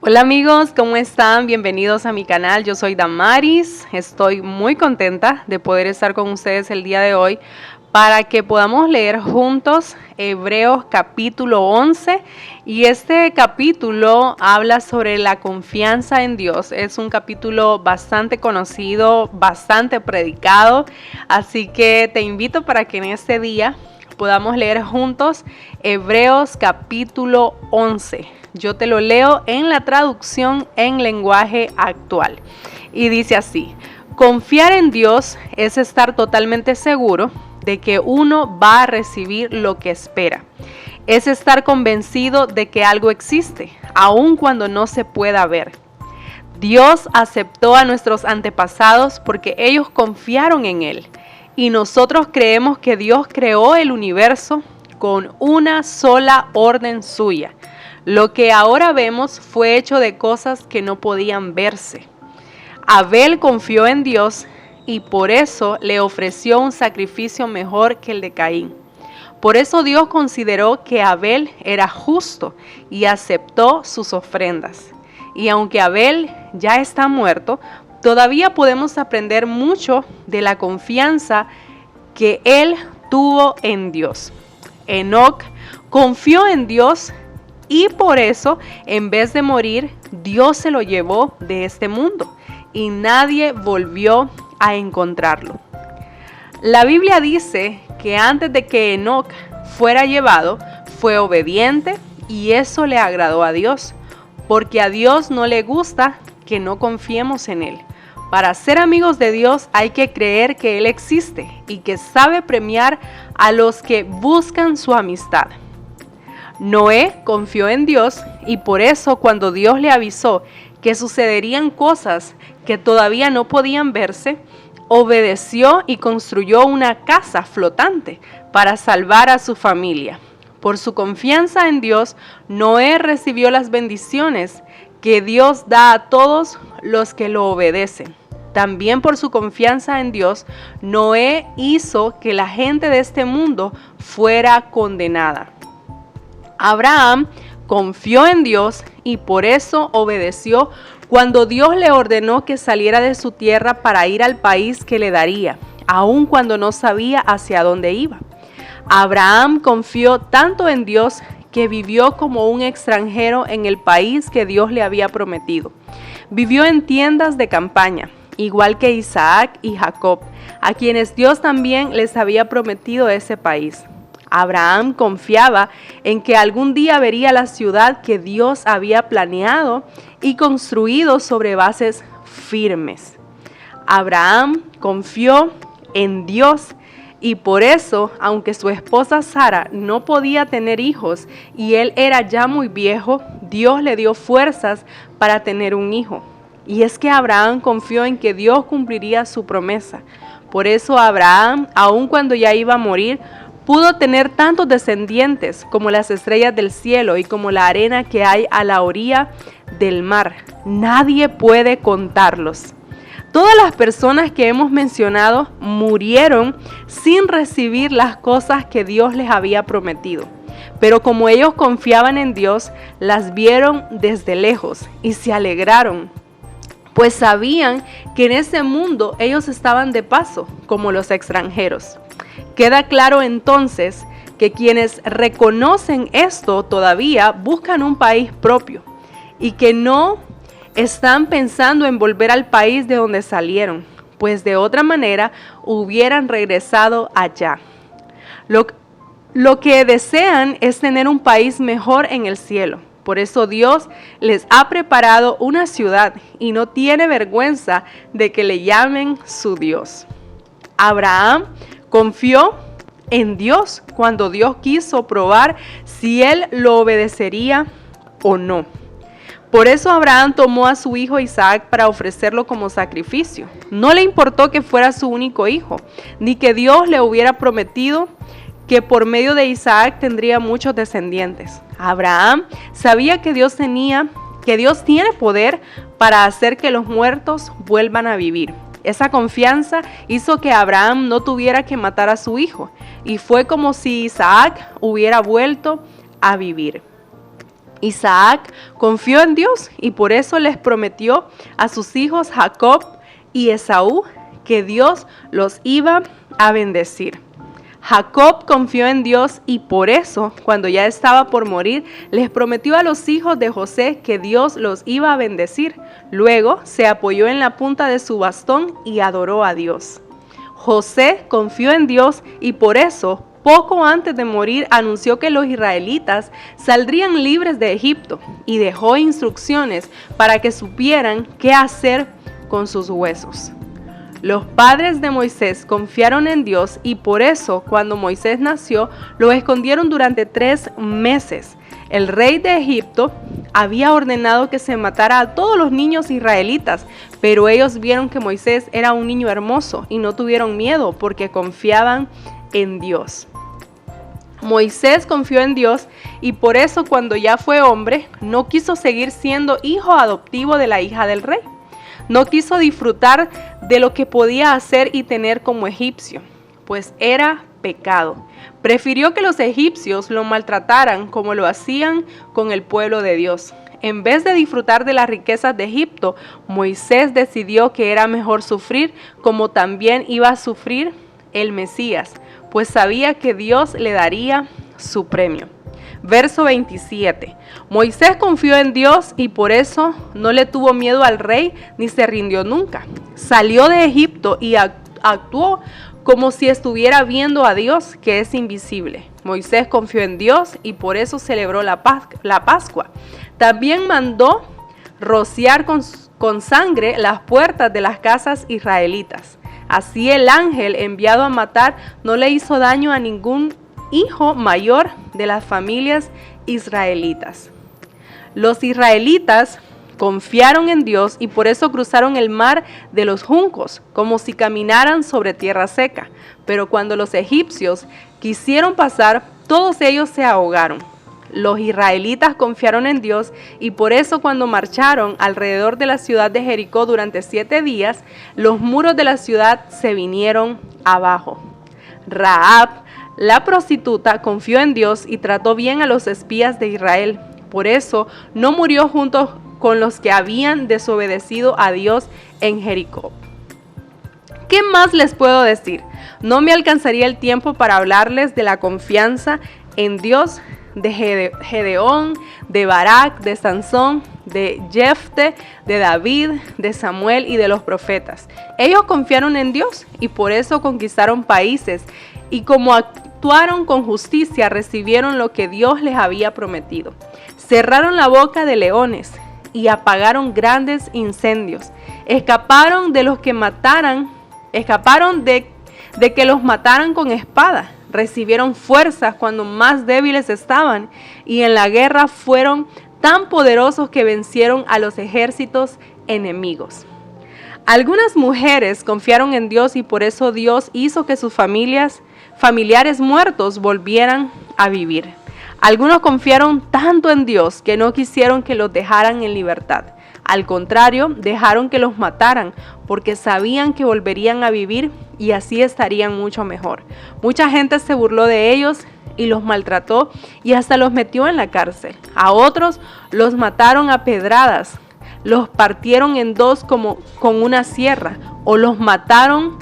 Hola amigos, ¿cómo están? Bienvenidos a mi canal. Yo soy Damaris. Estoy muy contenta de poder estar con ustedes el día de hoy para que podamos leer juntos Hebreos capítulo 11. Y este capítulo habla sobre la confianza en Dios. Es un capítulo bastante conocido, bastante predicado. Así que te invito para que en este día podamos leer juntos Hebreos capítulo 11. Yo te lo leo en la traducción en lenguaje actual. Y dice así: confiar en Dios es estar totalmente seguro de que uno va a recibir lo que espera. Es estar convencido de que algo existe, aun cuando no se pueda ver. Dios aceptó a nuestros antepasados porque ellos confiaron en Él. Y nosotros creemos que Dios creó el universo con una sola orden suya. Lo que ahora vemos fue hecho de cosas que no podían verse. Abel confió en Dios y por eso le ofreció un sacrificio mejor que el de Caín. Por eso Dios consideró que Abel era justo y aceptó sus ofrendas. Y aunque Abel ya está muerto, todavía podemos aprender mucho de la confianza que él tuvo en Dios. Enoc confió en Dios y por eso, en vez de morir, Dios se lo llevó de este mundo y nadie volvió a encontrarlo. La Biblia dice que antes de que Enoc fuera llevado, fue obediente y eso le agradó a Dios, porque a Dios no le gusta que no confiemos en Él. Para ser amigos de Dios hay que creer que Él existe y que sabe premiar a los que buscan su amistad. Noé confió en Dios y por eso cuando Dios le avisó que sucederían cosas que todavía no podían verse, obedeció y construyó una casa flotante para salvar a su familia. Por su confianza en Dios, Noé recibió las bendiciones que Dios da a todos los que lo obedecen. También por su confianza en Dios, Noé hizo que la gente de este mundo fuera condenada. Abraham confió en Dios y por eso obedeció cuando Dios le ordenó que saliera de su tierra para ir al país que le daría, aun cuando no sabía hacia dónde iba. Abraham confió tanto en Dios que vivió como un extranjero en el país que Dios le había prometido. Vivió en tiendas de campaña, igual que Isaac y Jacob, a quienes Dios también les había prometido ese país. Abraham confiaba en que algún día vería la ciudad que Dios había planeado y construido sobre bases firmes. Abraham confió en Dios y por eso, aunque su esposa Sara no podía tener hijos y él era ya muy viejo, Dios le dio fuerzas para tener un hijo. Y es que Abraham confió en que Dios cumpliría su promesa. Por eso Abraham, aun cuando ya iba a morir, pudo tener tantos descendientes como las estrellas del cielo y como la arena que hay a la orilla del mar. Nadie puede contarlos. Todas las personas que hemos mencionado murieron sin recibir las cosas que Dios les había prometido. Pero como ellos confiaban en Dios, las vieron desde lejos y se alegraron, pues sabían que en ese mundo ellos estaban de paso, como los extranjeros. Queda claro entonces que quienes reconocen esto todavía buscan un país propio y que no están pensando en volver al país de donde salieron, pues de otra manera hubieran regresado allá. Lo que desean es tener un país mejor en el cielo. Por eso Dios les ha preparado una ciudad y no tiene vergüenza de que le llamen su Dios. Abraham confió en Dios cuando Dios quiso probar si él lo obedecería o no. Por eso Abraham tomó a su hijo Isaac para ofrecerlo como sacrificio. No le importó que fuera su único hijo, ni que Dios le hubiera prometido que por medio de Isaac tendría muchos descendientes. Abraham sabía que Dios tiene poder para hacer que los muertos vuelvan a vivir. Esa confianza hizo que Abraham no tuviera que matar a su hijo y fue como si Isaac hubiera vuelto a vivir. Isaac confió en Dios y por eso les prometió a sus hijos Jacob y Esaú que Dios los iba a bendecir. Jacob confió en Dios y por eso, cuando ya estaba por morir, les prometió a los hijos de José que Dios los iba a bendecir. Luego se apoyó en la punta de su bastón y adoró a Dios. José confió en Dios y por eso, poco antes de morir, anunció que los israelitas saldrían libres de Egipto y dejó instrucciones para que supieran qué hacer con sus huesos. Los padres de Moisés confiaron en Dios y por eso, cuando Moisés nació, lo escondieron durante 3 meses. El rey de Egipto había ordenado que se matara a todos los niños israelitas, pero ellos vieron que Moisés era un niño hermoso y no tuvieron miedo porque confiaban en Dios. Moisés confió en Dios y por eso, cuando ya fue hombre, no quiso seguir siendo hijo adoptivo de la hija del rey. No quiso disfrutar de lo que podía hacer y tener como egipcio, pues era pecado. Prefirió que los egipcios lo maltrataran como lo hacían con el pueblo de Dios. En vez de disfrutar de las riquezas de Egipto, Moisés decidió que era mejor sufrir como también iba a sufrir el Mesías, pues sabía que Dios le daría su premio. Verso 27. Moisés confió en Dios y por eso no le tuvo miedo al rey ni se rindió nunca. Salió de Egipto y actuó como si estuviera viendo a Dios, que es invisible. Moisés confió en Dios y por eso celebró la Pascua. También mandó rociar con sangre las puertas de las casas israelitas. Así el ángel enviado a matar no le hizo daño a ningún hijo mayor de las familias israelitas. Los israelitas confiaron en Dios y por eso cruzaron el mar de los juncos, como si caminaran sobre tierra seca. Pero cuando los egipcios quisieron pasar, todos ellos se ahogaron. Los israelitas confiaron en Dios y por eso, cuando marcharon alrededor de la ciudad de Jericó durante 7 días, los muros de la ciudad se vinieron abajo. Rahab, la prostituta, confió en Dios y trató bien a los espías de Israel. Por eso no murió junto con los que habían desobedecido a Dios en Jericó. ¿Qué más les puedo decir? No me alcanzaría el tiempo para hablarles de la confianza en Dios de Gedeón, de Barak, de Sansón, de Jefte, de David, de Samuel y de los profetas. Ellos confiaron en Dios y por eso conquistaron países, y como actuaron con justicia, recibieron lo que Dios les había prometido. Cerraron la boca de leones y apagaron grandes incendios. Escaparon de que los mataran con espada. Recibieron fuerzas cuando más débiles estaban y en la guerra fueron tan poderosos que vencieron a los ejércitos enemigos. Algunas mujeres confiaron en Dios y por eso Dios hizo que sus familiares muertos volvieran a vivir. Algunos confiaron tanto en Dios que no quisieron que los dejaran en libertad. Al contrario, dejaron que los mataran porque sabían que volverían a vivir y así estarían mucho mejor. Mucha gente se burló de ellos y los maltrató y hasta los metió en la cárcel. A otros los mataron a pedradas, los partieron en dos como con una sierra o los mataron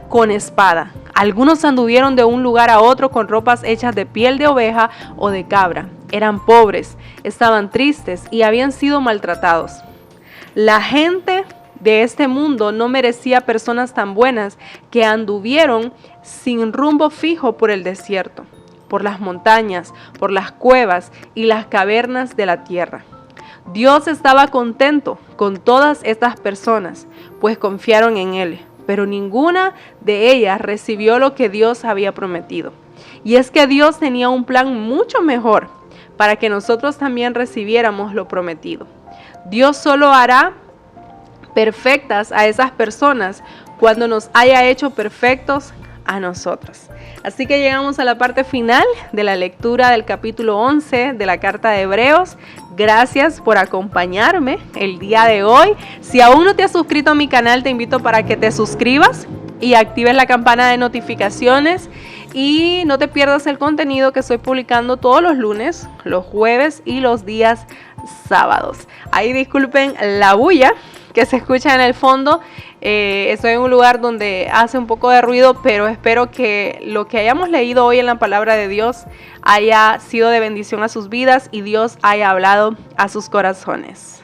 con espada. Algunos anduvieron de un lugar a otro con ropas hechas de piel de oveja o de cabra. Eran pobres, estaban tristes y habían sido maltratados. La gente de este mundo no merecía personas tan buenas que anduvieron sin rumbo fijo por el desierto, por las montañas, por las cuevas y las cavernas de la tierra. Dios estaba contento con todas estas personas, pues confiaron en Él, pero ninguna de ellas recibió lo que Dios había prometido. Y es que Dios tenía un plan mucho mejor para que nosotros también recibiéramos lo prometido. Dios solo hará perfectas a esas personas cuando nos haya hecho perfectos a nosotros. Así que llegamos a la parte final de la lectura del capítulo 11 de la carta de Hebreos. Gracias por acompañarme el día de hoy. Si aún no te has suscrito a mi canal, te invito para que te suscribas y actives la campana de notificaciones Y no te pierdas el contenido que estoy publicando todos los lunes, los jueves y los días sábados. Ahí disculpen la bulla que se escucha en el fondo. Estoy en un lugar donde hace un poco de ruido, pero espero que lo que hayamos leído hoy en la palabra de Dios haya sido de bendición a sus vidas y Dios haya hablado a sus corazones.